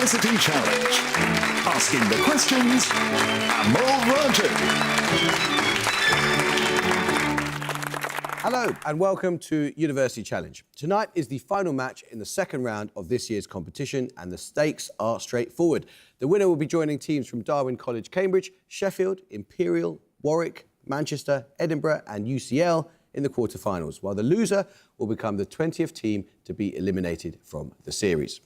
University Challenge. Asking the questions, Amol Raju. Hello and welcome to University Challenge. Tonight is the final match in the second round of this year's competition and the stakes are straightforward. The winner will be joining teams from Darwin College, Cambridge, Sheffield, Imperial, Warwick, Manchester, Edinburgh and UCL in the quarterfinals, while the loser will become the 20th team to be eliminated from the series.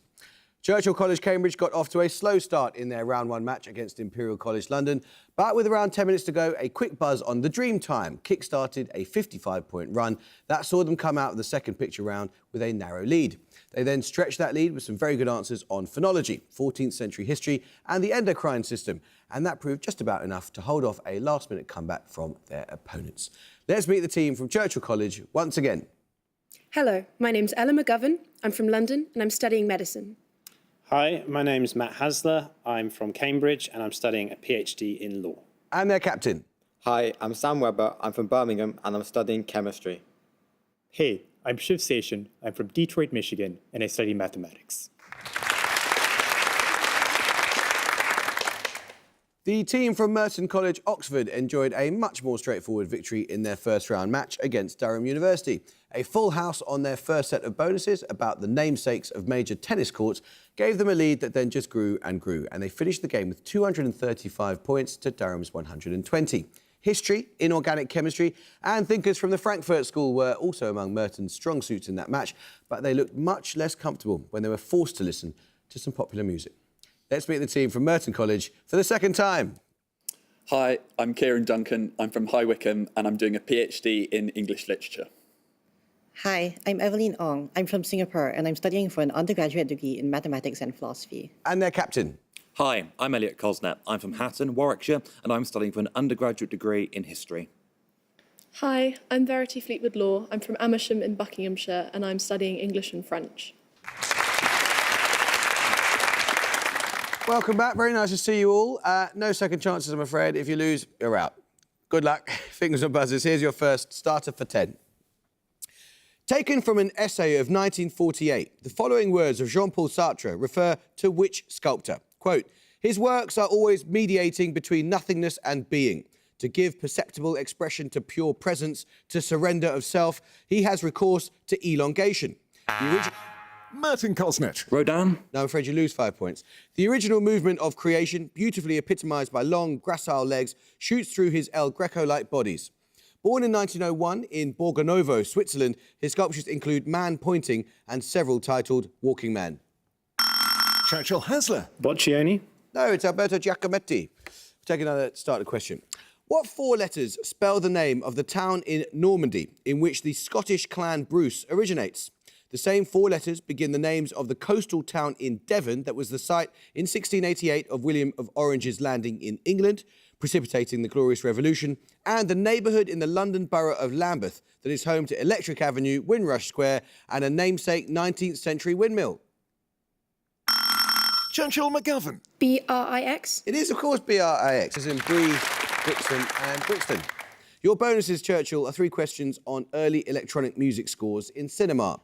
Churchill College, Cambridge got off to a slow start in their round one match against Imperial College London, but with around 10 minutes to go, a quick buzz on the Dream Time kick-started a 55-point run that saw them come out of the second picture round with a narrow lead. They then stretched that lead with some very good answers on phonology, 14th century history and the endocrine system, and that proved just about enough to hold off a last-minute comeback from their opponents. Let's meet the team from Churchill College once again. Hello, my name's Ella McGovern. I'm from London and I'm studying medicine. Hi, my name's Matt Hasler. I'm from Cambridge and I'm studying a PhD in law. And their captain. Hi, I'm Sam Webber. I'm from Birmingham and I'm studying chemistry. Hey, I'm Shiv Session. I'm from Detroit, Michigan, and I study mathematics. The team from Merton College, Oxford, enjoyed a much more straightforward victory in their first-round match against Durham University. A full house on their first set of bonuses about the namesakes of major tennis courts gave them a lead that then just grew, and they finished the game with 235 points to Durham's 120. History, inorganic chemistry and thinkers from the Frankfurt School were also among Merton's strong suits in that match, but they looked much less comfortable when they were forced to listen to some popular music. Let's meet the team from Merton College for the second time. Hi, I'm Kieran Duncan. I'm from High Wycombe and I'm doing a PhD in English literature. Hi, I'm Evelyn Ong. I'm from Singapore and I'm studying for an undergraduate degree in mathematics and philosophy. And their captain. Hi, I'm Elliot Cosnett. I'm from Hatton, Warwickshire, and I'm studying for an undergraduate degree in history. Hi, I'm Verity Fleetwood Law. I'm from Amersham in Buckinghamshire and I'm studying English and French. Welcome back. Very nice to see you all. No second chances, I'm afraid. If you lose, you're out. Good luck. Fingers and buzzers. Here's your first starter for 10. Taken from an essay of 1948, the following words of Jean-Paul Sartre refer to which sculptor? Quote, his works are always mediating between nothingness and being. To give perceptible expression to pure presence, to surrender of self, he has recourse to elongation. Merton Cosnett. Rodin? No, I'm afraid you lose 5 points. The original movement of creation, beautifully epitomised by long, gracile legs, shoots through his El Greco-like bodies. Born in 1901 in Borgonovo, Switzerland, his sculptures include Man Pointing and several titled Walking Man. Churchill Hasler. Boccioni? No, it's Alberto Giacometti. Take another starter question. What four letters spell the name of the town in Normandy in which the Scottish clan Bruce originates? The same four letters begin the names of the coastal town in Devon that was the site in 1688 of William of Orange's landing in England, precipitating the Glorious Revolution, and the neighbourhood in the London borough of Lambeth that is home to Electric Avenue, Windrush Square, and a namesake 19th century windmill. Churchill McGovern. B-R-I-X? It is, of course, B-R-I-X, as in Bree, Brixton and Brixton. Your bonuses, Churchill, are 3 questions on early electronic music scores in cinema.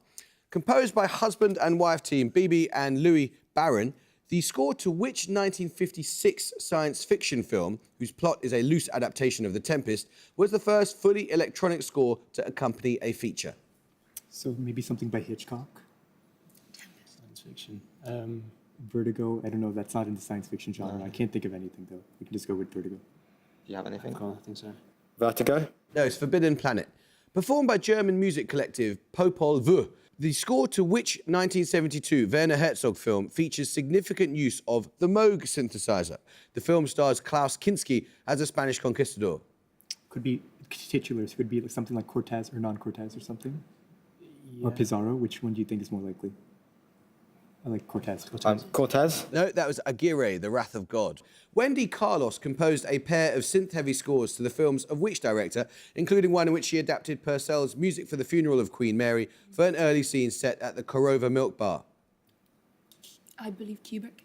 Composed by husband and wife team Bibi and Louis Barron, the score to which 1956 science fiction film, whose plot is a loose adaptation of The Tempest, was the first fully electronic score to accompany a feature? So maybe something by Hitchcock? Science fiction. Vertigo, I don't know, that's not in the science fiction genre. I can't think of anything, though. We can just go with Vertigo. Do you have anything? I think so. Vertigo? No, it's Forbidden Planet. Performed by German music collective Popol Vuh, the score to which 1972 Werner Herzog film features significant use of the Moog synthesizer. The film stars Klaus Kinski as a Spanish conquistador. Could be titulars. Could be something like Cortez or non-Cortez or something. Yeah. Or Pizarro. Which one do you think is more likely? I like Cortez. Cortez? No, that was Aguirre, The Wrath of God. Wendy Carlos composed a pair of synth-heavy scores to the films of which director, including one in which she adapted Purcell's music for the funeral of Queen Mary for an early scene set at the Korova Milk Bar? I believe Kubrick.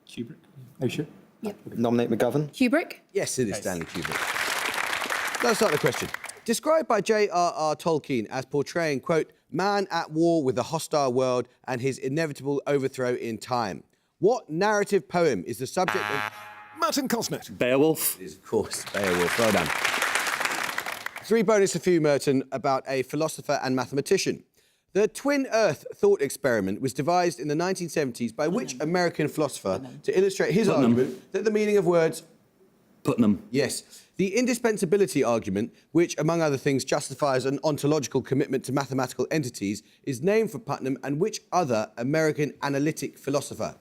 Kubrick? Are you sure? Yep. Nominate McGovern? Kubrick? Yes, it is Stanley Kubrick. Let's start the question. Described by J.R.R. Tolkien as portraying, quote, man at war with the hostile world and his inevitable overthrow in time. What narrative poem is the subject of... Martin Cosnett. Beowulf. It is, of course, Beowulf. Well done. 3 bonus for you, Merton, about a philosopher and mathematician. The twin Earth thought experiment was devised in the 1970s by which American philosopher to illustrate his argument that the meaning of words... Putnam. Yes. The indispensability argument, which, among other things, justifies an ontological commitment to mathematical entities, is named for Putnam and which other American analytic philosopher?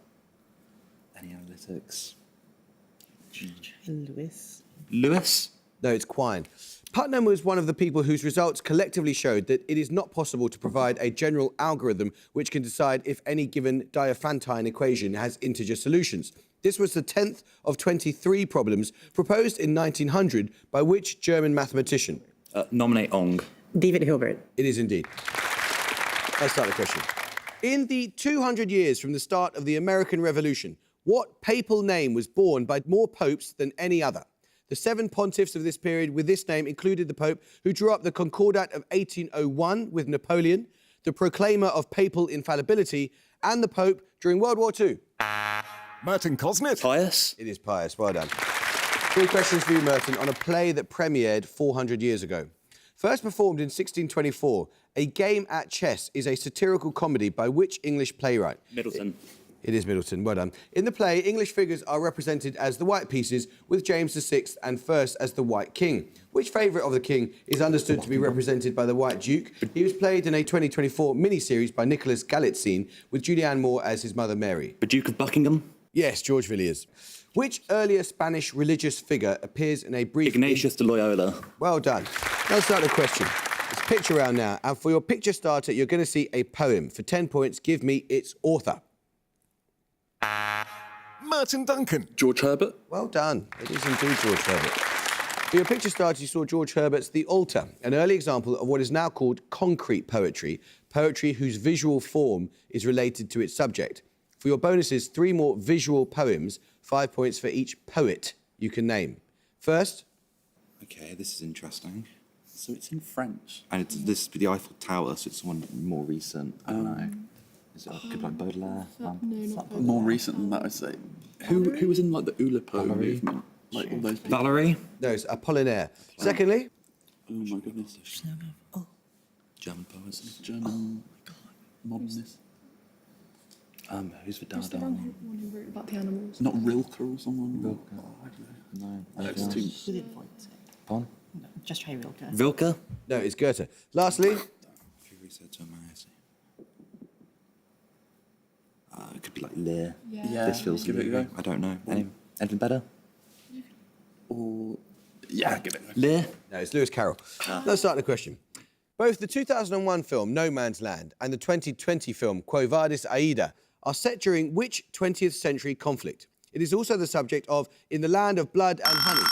Any analytics? Lewis. Lewis. No, it's Quine. Putnam was one of the people whose results collectively showed that it is not possible to provide a general algorithm which can decide if any given Diophantine equation has integer solutions. This was the 10th of 23 problems proposed in 1900 by which German mathematician? Nominate Ong. David Hilbert. It is indeed. Let's start the question. In the 200 years from the start of the American Revolution, what papal name was borne by more popes than any other? The 7 pontiffs of this period with this name included the Pope who drew up the Concordat of 1801 with Napoleon, the proclaimer of papal infallibility, and the Pope during World War II. Martin Cosnett. Pius. It is Pius. Well done. 3 questions for you, Merton, on a play that premiered 400 years ago. First performed in 1624, A Game at Chess is a satirical comedy by which English playwright? Middleton. It is Middleton, well done. In the play, English figures are represented as the white pieces, with James VI and First as the White King. Which favourite of the King is understood to be represented by the White Duke? He was played in a 2024 miniseries by Nicholas Galitzine, with Julianne Moore as his mother Mary. The Duke of Buckingham. Yes, George Villiers. Which earlier Spanish religious figure appears in a brief... Ignatius de Loyola. Well done. Now start the question. It's picture round now, and for your picture starter, you're going to see a poem. For 10 points, give me its author. Martin Duncan. George Herbert. Well done. It is indeed George Herbert. For your picture starter, you saw George Herbert's The Altar, an early example of what is now called concrete poetry, poetry whose visual form is related to its subject. For your bonuses, 3 more visual poems, 5 points for each poet you can name. First... Okay, this is interesting. So it's in French. And it's this the Eiffel Tower, so it's someone more recent. I don't know. Is it could be like Baudelaire? More recent than that, I'd say. Who was in like the Oulipo movement? Like all those people. Valerie? No, it's Apollinaire. Secondly... Oh my goodness. German poets. German modernists. Who's the Who's the one who wrote about the animals? Not Rilke or someone? Rilke. No. That's too... Who did voice it? Pardon? No, just try Rilke. Vilka? No, it's Goethe. Lastly... If you research to humanity. It could be like Lear. Yeah. This feels Give it a go. I don't know. Anything better? Or... Yeah, give it a go. Lear? No, it's Lewis Carroll. Let's start the question. Both the 2001 film No Man's Land and the 2020 film Quo Vadis Aida are set during which 20th century conflict? It is also the subject of In the Land of Blood and Honey.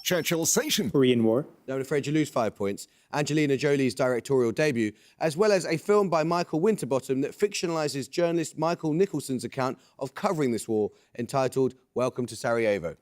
Churchill Station. Korean War. No, I'm afraid you lose 5 points. Angelina Jolie's directorial debut, as well as a film by Michael Winterbottom that fictionalises journalist Michael Nicholson's account of covering this war, entitled Welcome to Sarajevo.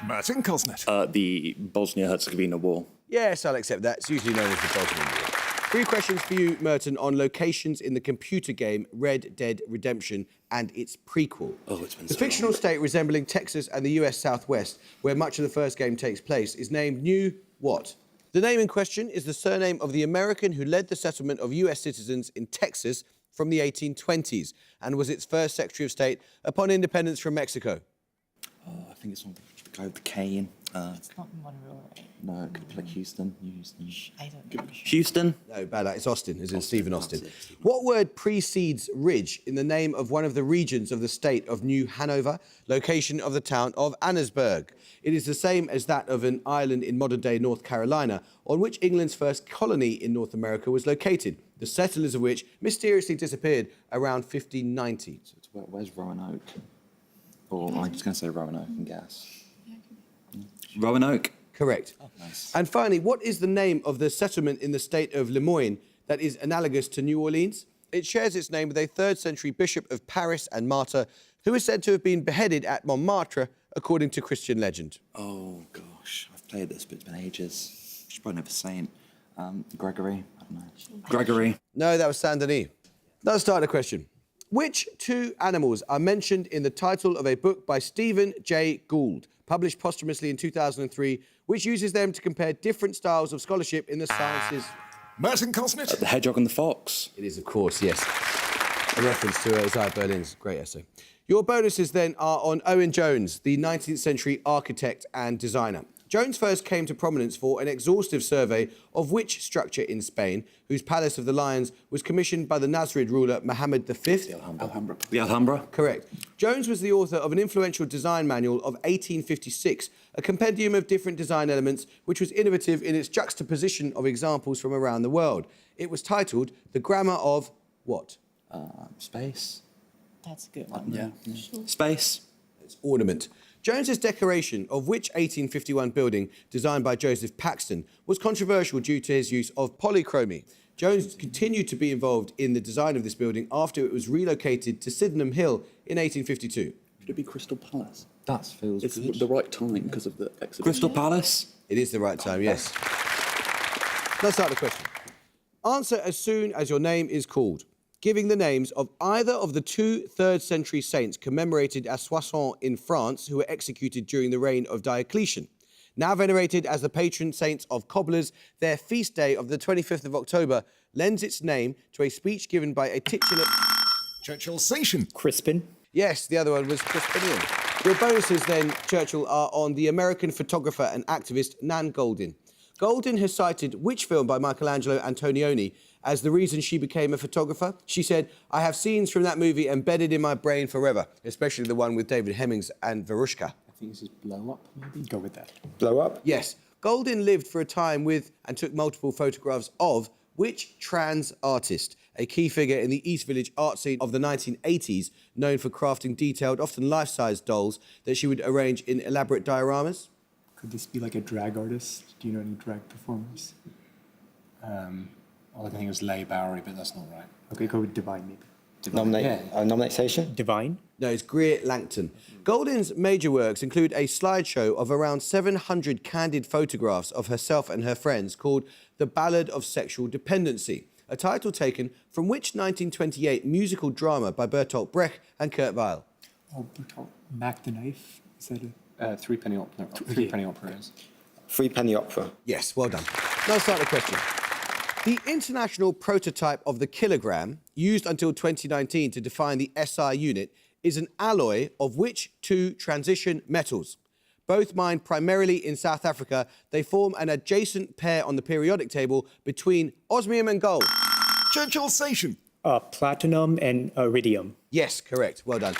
Martin Cosnett. The Bosnia-Herzegovina War. Yes, I'll accept that. It's usually known as the Bosnian War. 3 questions for you, Merton, on locations in the computer game Red Dead Redemption and its prequel. Oh, it's been The so fictional long. state resembling Texas and the US Southwest, where much of the first game takes place, is named New what? The name in question is the surname of the American who led the settlement of US citizens in Texas from the 1820s and was its first Secretary of State upon independence from Mexico. Oh, I think it's one the guy with the K in. It's not Monroe, right? No, it could be like Houston. I don't know. Houston. No, bad. It's Austin, as in Stephen Austin. What word precedes ridge in the name of one of the regions of the state of New Hanover, location of the town of Annesburg? It is the same as that of an island in modern-day North Carolina, on which England's first colony in North America was located, the settlers of which mysteriously disappeared around 1590. So where's Roanoke? Or I'm just going to say Roanoke and guess. Roanoke. Correct. Oh, nice. And finally, what is the name of the settlement in the state of Lemoyne that is analogous to New Orleans? It shares its name with a 3rd century bishop of Paris and martyr who is said to have been beheaded at Montmartre, according to Christian legend. Oh, gosh. I've played this, but it's been ages. Should probably never saint. Gregory? I don't know. Gregory. No, that was Saint Denis. Let's start the question. Which two animals are mentioned in the title of a book by Stephen Jay Gould, published posthumously in 2003, which uses them to compare different styles of scholarship in the sciences? Merton Cosnett. The hedgehog and the fox. It is, of course, yes. A reference to Isaiah Berlin's great essay. Your bonuses then are on Owen Jones, the 19th century architect and designer. Jones first came to prominence for an exhaustive survey of which structure in Spain, whose Palace of the Lions was commissioned by the Nasrid ruler Mohammed V. The Alhambra. Correct. Jones was the author of an influential design manual of 1856, a compendium of different design elements which was innovative in its juxtaposition of examples from around the world. It was titled The Grammar of what? Space. That's a good one. Yeah. Space. It's ornament. Jones's decoration of which 1851 building, designed by Joseph Paxton, was controversial due to his use of polychromy. Jones continued to be involved in the design of this building after it was relocated to Sydenham Hill in 1852. Should it be Crystal Palace? That feels It's good. the right time because of the exhibition. Crystal Palace. It is the right time, yes. Let's start the question. Answer as soon as your name is called, giving the names of either of the two 3rd century saints commemorated at Soissons in France who were executed during the reign of Diocletian. Now venerated as the patron saints of cobblers, their feast day of the 25th of October lends its name to a speech given by a titular... Churchill Station. Crispin. Yes, the other one was Crispinian. Your bonuses then, Churchill, are on the American photographer and activist Nan Goldin. Goldin has cited which film by Michelangelo Antonioni as the reason she became a photographer? She said, "I have scenes from that movie embedded in my brain forever, especially the one with David Hemmings and Verushka." I think this is Blow Up, maybe? Go with that. Blow up? Yes. Goldin lived for a time with and took multiple photographs of which trans artist, a key figure in the East Village art scene of the 1980s, known for crafting detailed, often life-size dolls that she would arrange in elaborate dioramas? Could this be like a drag artist? Do you know any drag performers? All I can think is Leigh Bowery, but that's not right. Okay, go with Divine, maybe. Nomination? Divine? No, it's Greer Langton. Goldin's major works include a slideshow of around 700 candid photographs of herself and her friends called The Ballad of Sexual Dependency, a title taken from which 1928 musical drama by Bertolt Brecht and Kurt Weill? Oh, Bertolt. Mac the Knife? Is that a... Threepenny Opera. Threepenny Opera is. Threepenny Opera. Yes, well done. Now let's start the question. The international prototype of the kilogram, used until 2019 to define the SI unit, is an alloy of which two transition metals? Both mined primarily in South Africa, they form an adjacent pair on the periodic table between osmium and gold. Churchill Station. Platinum and iridium. Yes, correct. Well done.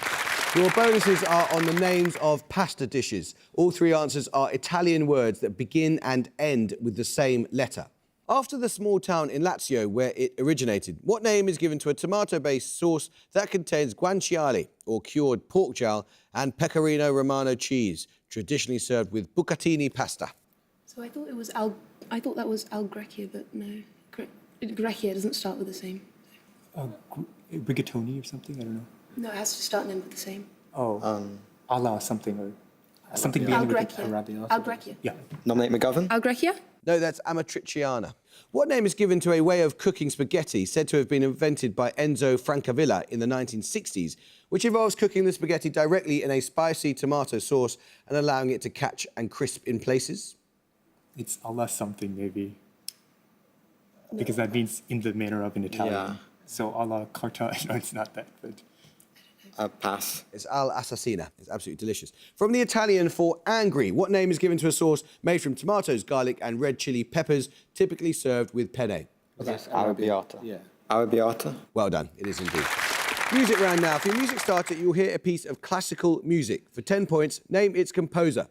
Your bonuses are on the names of pasta dishes. All three answers are Italian words that begin and end with the same letter. After the small town in Lazio where it originated, what name is given to a tomato-based sauce that contains guanciale, or cured pork jowl, and pecorino romano cheese, traditionally served with bucatini pasta? So I thought it was I thought that was Al Grecchia, but no. Grecchia doesn't start with the same. Rigatoni or something? I don't know. No, it has to start and end with the same. Oh, Allah something or something Al beginning with Grecchia. Al Grecchia. Yeah. Nominate McGovern? Al Grecchia? No, that's amatriciana. What name is given to a way of cooking spaghetti said to have been invented by Enzo Francavilla in the 1960s, which involves cooking the spaghetti directly in a spicy tomato sauce and allowing it to catch and crisp in places? It's Allah something, maybe. Because that means in the manner of in Italian. Yeah. So alla carta, no, it's not that, but... Pass. It's al assassina. It's absolutely delicious. From the Italian for angry, what name is given to a sauce made from tomatoes, garlic and red chili peppers, typically served with penne? Arrabbiata. Yeah. Arrabbiata. Well done. It is indeed. Music round now. For your music starter, you'll hear a piece of classical music. For 10 points, name its composer.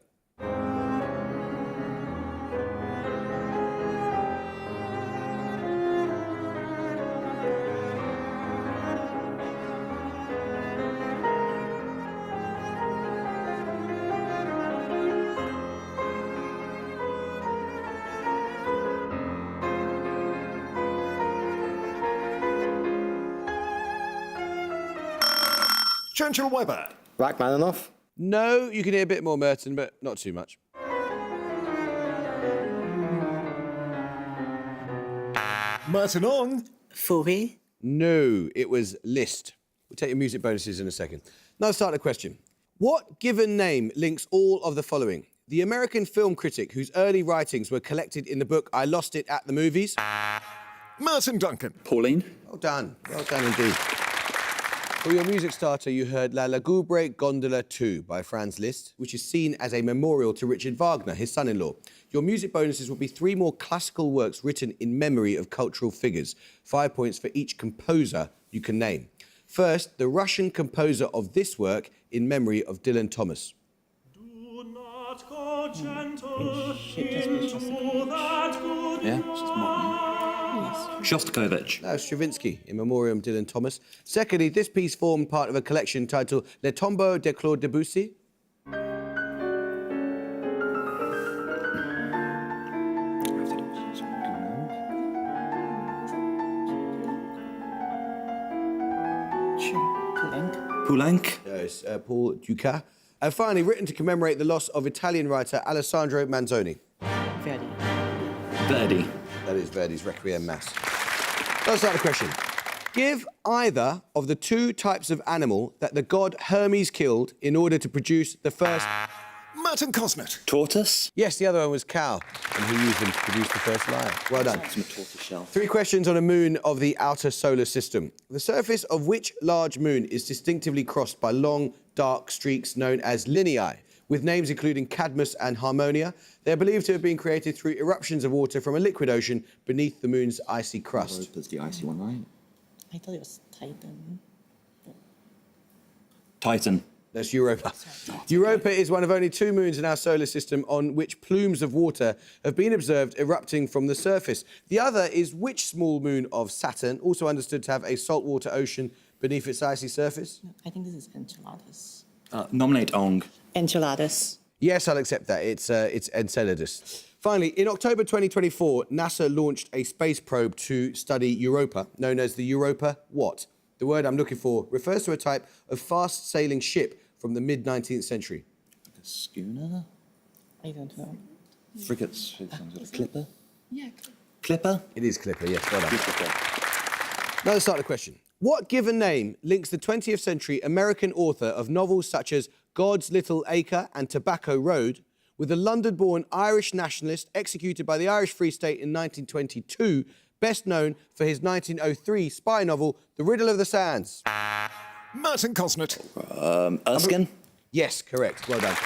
Churchill Weather. Rachmaninoff. No, you can hear a bit more Merton, but not too much. Merton on. Fauré. No, it was Liszt. We'll take your music bonuses in a second. Now start the question. What given name links all of the following? The American film critic whose early writings were collected in the book I Lost It at the Movies. Merton Duncan. Pauline. Well done indeed. For your music starter, you heard La Lugubre Gondola 2 by Franz Liszt, which is seen as a memorial to Richard Wagner, his son-in-law. Your music bonuses will be 3 more classical works written in memory of cultural figures. 5 points for each composer you can name. First, the Russian composer of this work in memory of Dylan Thomas. Yeah, Shostakovich. No, Stravinsky, in memoriam Dylan Thomas. Secondly, this piece formed part of a collection titled Le Tombeau de Claude Debussy. Poulenc. Yes, Paul Dukas. And finally, written to commemorate the loss of Italian writer Alessandro Manzoni. Verdi. That is Verdi's Requiem Mass. Let's start the question. Give either of the 2 types of animal that the god Hermes killed in order to produce the first... Merton Cosnet. Tortoise. Yes, the other one was cow, and he used them to produce the first lion. Well done. Some tortoise shell. 3 questions on a moon of the outer solar system. The surface of which large moon is distinctively crossed by long, dark streaks known as lineae, with names including Cadmus and Harmonia? They are believed to have been created through eruptions of water from a liquid ocean beneath the moon's icy crust. Europa's the icy one, right? I thought it was Titan. Titan. That's Europa. Europa is one of only 2 moons in our solar system on which plumes of water have been observed erupting from the surface. The other is which small moon of Saturn, also understood to have a saltwater ocean beneath its icy surface? I think this is Enceladus. Nominate Ong. Enceladus. Yes, I'll accept that. It's Enceladus. Finally, in October 2024, NASA launched a space probe to study Europa, known as the Europa what? The word I'm looking for refers to a type of fast-sailing ship from the mid-19th century. Like a schooner? I don't know. Frigates. Clipper? Yeah. Clipper? It is Clipper, yes, well done. Now let's start the question. What given name links the 20th century American author of novels such as God's Little Acre and Tobacco Road with a London-born Irish nationalist executed by the Irish Free State in 1922, best known for his 1903 spy novel, The Riddle of the Sands? Merton Cosnet. Erskine? Yes, correct. Well done.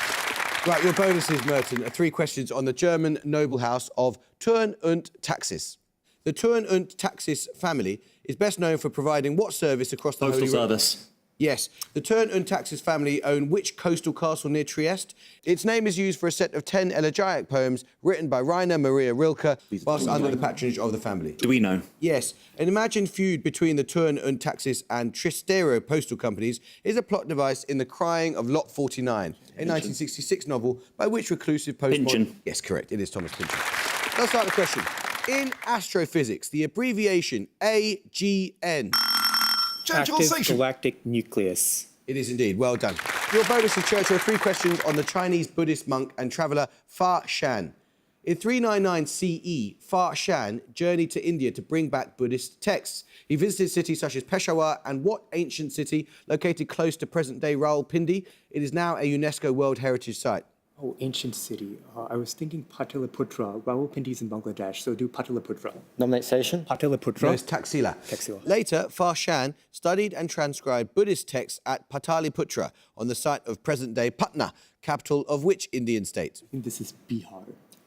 Right, your bonuses, Merton, are 3 questions on the German noble house of Thurn und Taxis. The Thurn und Taxis family is best known for providing what service across the Postal Holy Road? Service. Yes. The Thurn und Taxis family own which coastal castle near Trieste? Its name is used for a set of 10 elegiac poems written by Rainer Maria Rilke whilst under the patronage of the family. Do we know? Yes. An imagined feud between the Thurn und Taxis and Tristero postal companies is a plot device in The Crying of Lot 49, a 1966 novel by which reclusive postmodern... Pynchon. Yes, correct. It is Thomas Pynchon. Let's start the question. In astrophysics, the abbreviation AGN... Active galactic nucleus. It is indeed. Well done. Your bonus of Churchill are 3 questions on the Chinese Buddhist monk and traveller Fa Shan. In 399 CE, Fa Shan journeyed to India to bring back Buddhist texts. He visited cities such as Peshawar and what ancient city located close to present-day Rawalpindi? It is now a UNESCO World Heritage Site. Oh, ancient city. I was thinking Pataliputra. Rawalpindi is in Bangladesh, so do Pataliputra. Nominate station. Pataliputra. No, it's Taxila. Taxila. Later, Fa Shan studied and transcribed Buddhist texts at Pataliputra on the site of present-day Patna, capital of which Indian state? I think this is Bihar.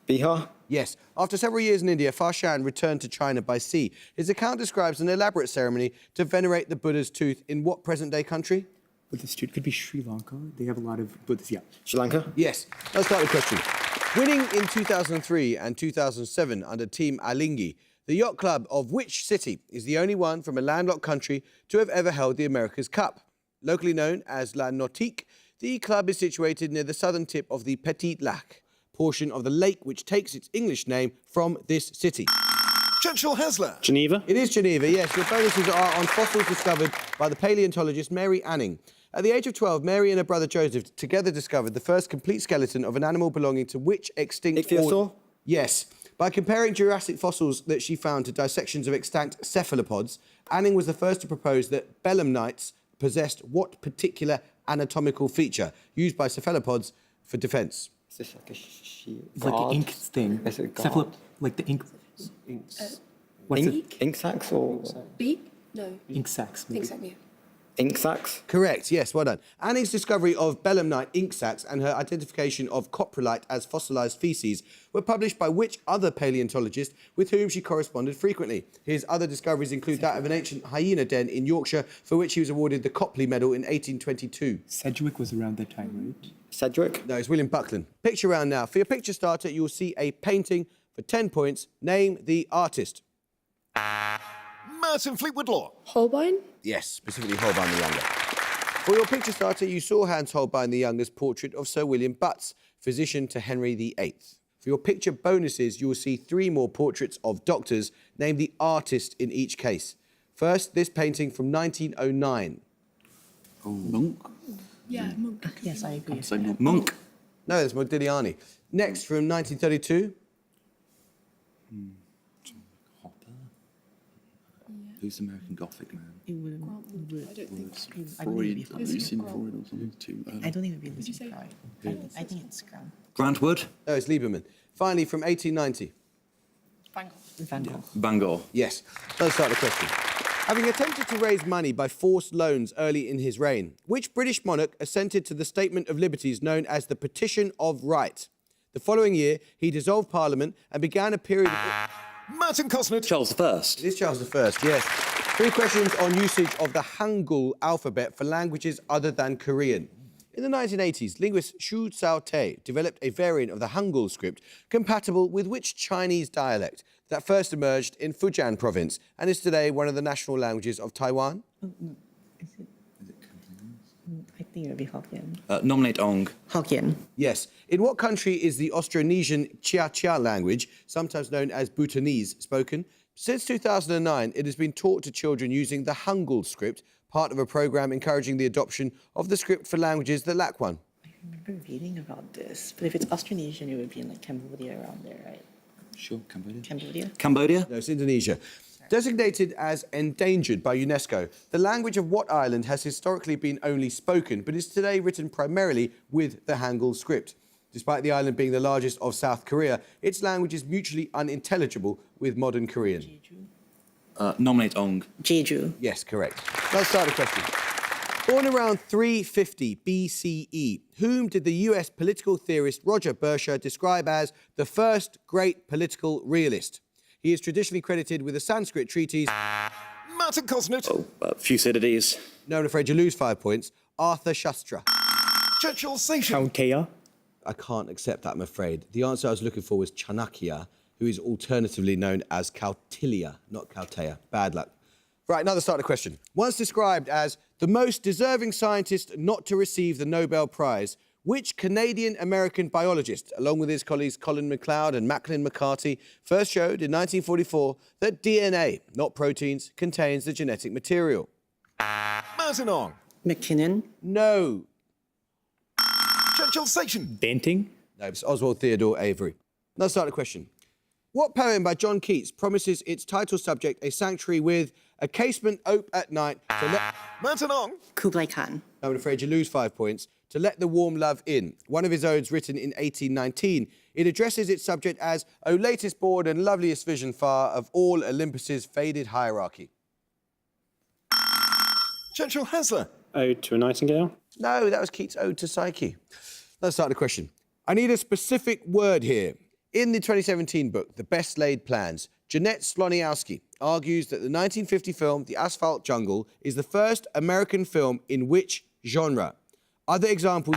Bihar. Yes. After several years in India, Fa Shan returned to China by sea. His account describes an elaborate ceremony to venerate the Buddha's tooth in what present-day country? Buddhist could be Sri Lanka. They have a lot of Buddhists. Yeah. Sri Lanka. Yes. Let's start the question. Winning in 2003 and 2007 under Team Alingi, the yacht club of which city is the only one from a landlocked country to have ever held the America's Cup? Locally known as La Nautique, the club is situated near the southern tip of the Petit Lac, portion of the lake which takes its English name from this city. Churchill Hesler. Geneva. It is Geneva, yes. Your bonuses are on fossils discovered by the paleontologist Mary Anning. At the age of 12, Mary and her brother Joseph together discovered the first complete skeleton of an animal belonging to which extinct... Ichthyosaur? Yes. By comparing Jurassic fossils that she found to dissections of extant cephalopods, Anning was the first to propose that belemnites possessed what particular anatomical feature used by cephalopods for defence? Is this like a sheet? It's like an ink thing. Is it Like the ink. What's it? Ink sacs or Beak? No. Ink sacs. Maybe. Ink sac, yeah. ink sacs? Correct, yes, well done. Annie's discovery of belemnite ink sacs and her identification of coprolite as fossilised feces were published by which other paleontologist with whom she corresponded frequently? His other discoveries include that of an ancient hyena den in Yorkshire, for which he was awarded the Copley Medal in 1822. Sedgwick was around that time, right? Sedgwick? No, it's William Buckland. Picture round now. For your picture starter, you'll see a painting for 10 points. Name the artist. Merton Fleetwood Law. Holbein? Yes, specifically Holbein the Younger. For your picture starter, you saw Hans Holbein the Younger's portrait of Sir William Butts, physician to Henry VIII. For your picture bonuses, you will see 3 more portraits of doctors. Name the artist in each case. First, this painting from 1909. Monk? Yeah, monk. Yes, I agree. Say Monk. Monk. No, that's Modigliani. Next, from 1932. Hopper. Who's the American Gothic man? It wouldn't. I don't think. I don't think it'd be Freud. Lucian Freud or something too. I don't think it would be Lucian Freud. I think it's Grant. Grant Wood? No, it's Lieberman. Finally, from 1890. Van Gogh. Van Gogh. Yes. Let's start the question. Having attempted to raise money by forced loans early in his reign, which British monarch assented to the Statement of Liberties known as the Petition of Right? The following year, he dissolved Parliament and began a period of... Martin Cosnett. Charles I. It is Charles I, yes. 3 questions on usage of the Hangul alphabet for languages other than Korean. In the 1980s, linguist Xu Cao-Te developed a variant of the Hangul script compatible with which Chinese dialect that first emerged in Fujian province and is today one of the national languages of Taiwan? Is it? I think it would be Hokkien. Nominate Ong. Hokkien. Yes. In what country is the Austronesian Chia-Chia language, sometimes known as Bhutanese, spoken? Since 2009, it has been taught to children using the Hangul script, part of a programme encouraging the adoption of the script for languages that lack one. I remember reading about this, but if it's Austronesian, it would be in like Cambodia around there, right? Sure, Cambodia. Cambodia? Cambodia? No, it's Indonesia. Designated as endangered by UNESCO, the language of what island has historically been only spoken, but is today written primarily with the Hangul script? Despite the island being the largest of South Korea, its language is mutually unintelligible with modern Korean. Nominate Ong. Jeju. Yes, correct. Let's start the question. Born around 350 BCE, whom did the US political theorist Roger Bersher describe as the first great political realist? He is traditionally credited with a Sanskrit treatise. Martin Cosnett. Thucydides. No, I'm afraid you lose 5 points. Arthur Shastra. Churchill Station. Chauntea. I can't accept that, I'm afraid. The answer I was looking for was Chanakya, who is alternatively known as Kautilya, not Chauntea. Bad luck. Right, another start of the question. Once described as the most deserving scientist not to receive the Nobel Prize, which Canadian-American biologist, along with his colleagues Colin MacLeod and Macklin McCarthy, first showed in 1944 that DNA, not proteins, contains the genetic material? Martin Ong. McKinnon. No. Churchill Station. Banting. No, it's Oswald Theodore Avery. Let's start the question. What poem by John Keats promises its title subject a sanctuary with a casement ope at night to let... Martin Ong. Kublai Khan. I'm afraid you lose 5 points. To let the warm love in. One of his odes written in 1819. It addresses its subject as, O latest board and loveliest vision far of all Olympus's faded hierarchy. Churchill Hasler. Ode to a Nightingale. No, that was Keats' Ode to Psyche. Let's start the question. I need a specific word here. In the 2017 book, The Best Laid Plans, Jeanette Sloniowski argues that the 1950 film The Asphalt Jungle is the first American film in which genre? Other examples...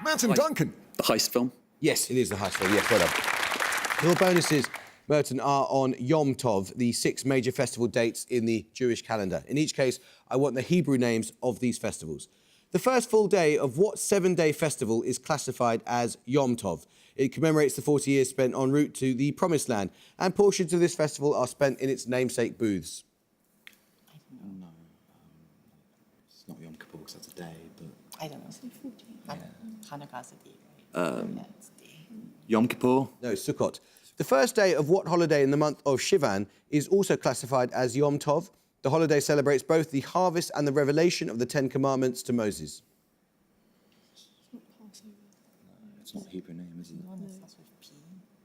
Martin Duncan. The heist film. Yes, it is the heist film. Yes, well done. Your bonuses, Merton, are on Yom Tov, the 6 major festival dates in the Jewish calendar. In each case, I want the Hebrew names of these festivals. The first full day of what 7-day festival is classified as Yom Tov? It commemorates the 40 years spent en route to the Promised Land, and portions of this festival are spent in its namesake booths. I don't know. It's not Yom Kippur because that's a day, but... I don't know. Hanukkah's a day, right? Yeah, it's a day. Yom Kippur? No, Sukkot. The first day of what holiday in the month of Shivan is also classified as Yom Tov? The holiday celebrates both the harvest and the revelation of the Ten Commandments to Moses. It's not a Hebrew name, is it?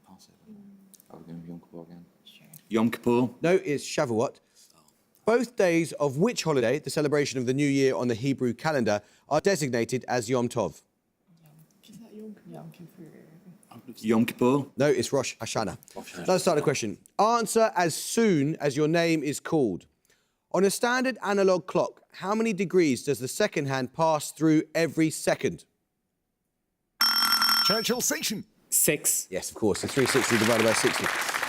Passover. Are we going to Yom Kippur again? Yom Kippur? No, it's Shavuot. Both days of which holiday, the celebration of the new year on the Hebrew calendar, are designated as Yom Tov? Yom Kippur? No, it's Rosh Hashanah. Let's start the question. Answer as soon as your name is called. On a standard analog clock, how many degrees does the second hand pass through every second? Churchill Station. 6. Yes, of course, the 360 divided by 60.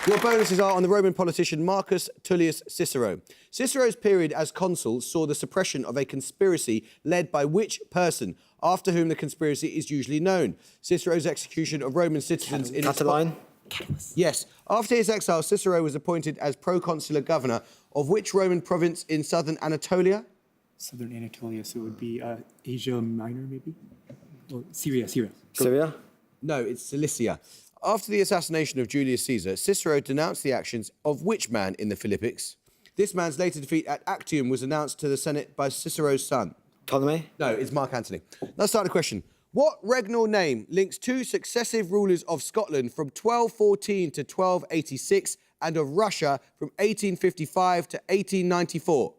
Your bonuses are on the Roman politician Marcus Tullius Cicero. Cicero's period as consul saw the suppression of a conspiracy led by which person, after whom the conspiracy is usually known? Cicero's execution of Roman citizens in... Catiline? Yes. After his exile, Cicero was appointed as proconsular governor of which Roman province in southern Anatolia? Southern Anatolia, so it would be Asia Minor, maybe? Or Syria. Syria? No, it's Cilicia. After the assassination of Julius Caesar, Cicero denounced the actions of which man in the Philippics? This man's later defeat at Actium was announced to the Senate by Cicero's son. Ptolemy? No, it's Mark Antony. Let's start the question. What regnal name links two successive rulers of Scotland from 1214 to 1286 and of Russia from 1855 to 1894?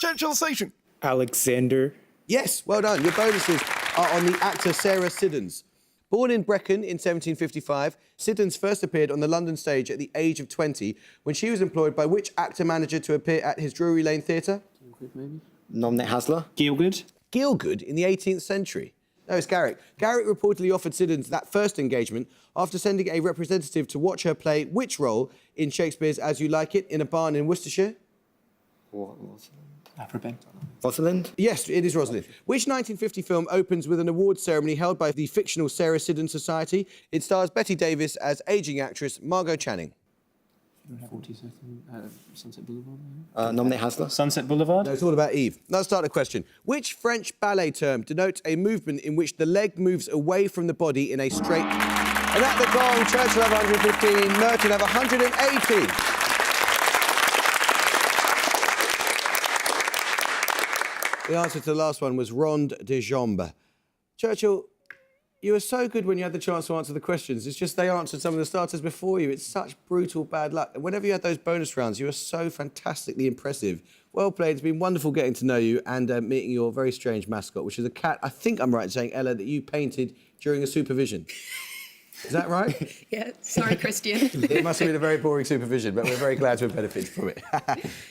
Churchill Station. Alexander. Yes, well done. Your bonuses are on the actor Sarah Siddons. Born in Brecon in 1755, Siddons first appeared on the London stage at the age of 20 when she was employed by which actor-manager to appear at his Drury Lane Theatre? Nominate Hasler? Gielgud. Gielgud in the 18th century. No, it's Garrick. Garrick reportedly offered Siddons that first engagement after sending a representative to watch her play which role in Shakespeare's As You Like It in a barn in Worcestershire? Afrobank. Rosalind? Yes, it is Rosalind. Which 1950 film opens with an awards ceremony held by the fictional Sarah Siddons Society? It stars Betty Davis as ageing actress Margot Channing. Sunset Boulevard. Nominate Hasler? Sunset Boulevard. No, it's all about Eve. Let's start the question. Which French ballet term denotes a movement in which the leg moves away from the body in a straight... And at the gong, Churchill have 115, Merton have 180. The answer to the last one was ronde de jambe. Churchill, you were so good when you had the chance to answer the questions. It's just they answered some of the starters before you. It's such brutal bad luck. And whenever you had those bonus rounds, you were so fantastically impressive. Well played. It's been wonderful getting to know you and meeting your very strange mascot, which is a cat, I think I'm right in saying, Ella, that you painted during a supervision. Is that right? Yeah, sorry, Christian. It must have been a very boring supervision, but we're very glad to have benefited from it.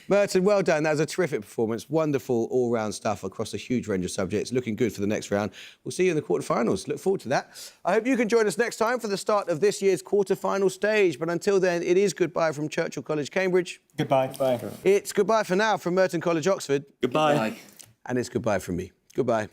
Merton, well done. That was a terrific performance. Wonderful all-round stuff across a huge range of subjects. Looking good for the next round. We'll see you in the quarterfinals. Look forward to that. I hope you can join us next time for the start of this year's quarterfinal stage. But until then, it is goodbye from Churchill College, Cambridge. Goodbye. Bye. It's goodbye for now from Merton College, Oxford. Goodbye. And it's goodbye from me. Goodbye.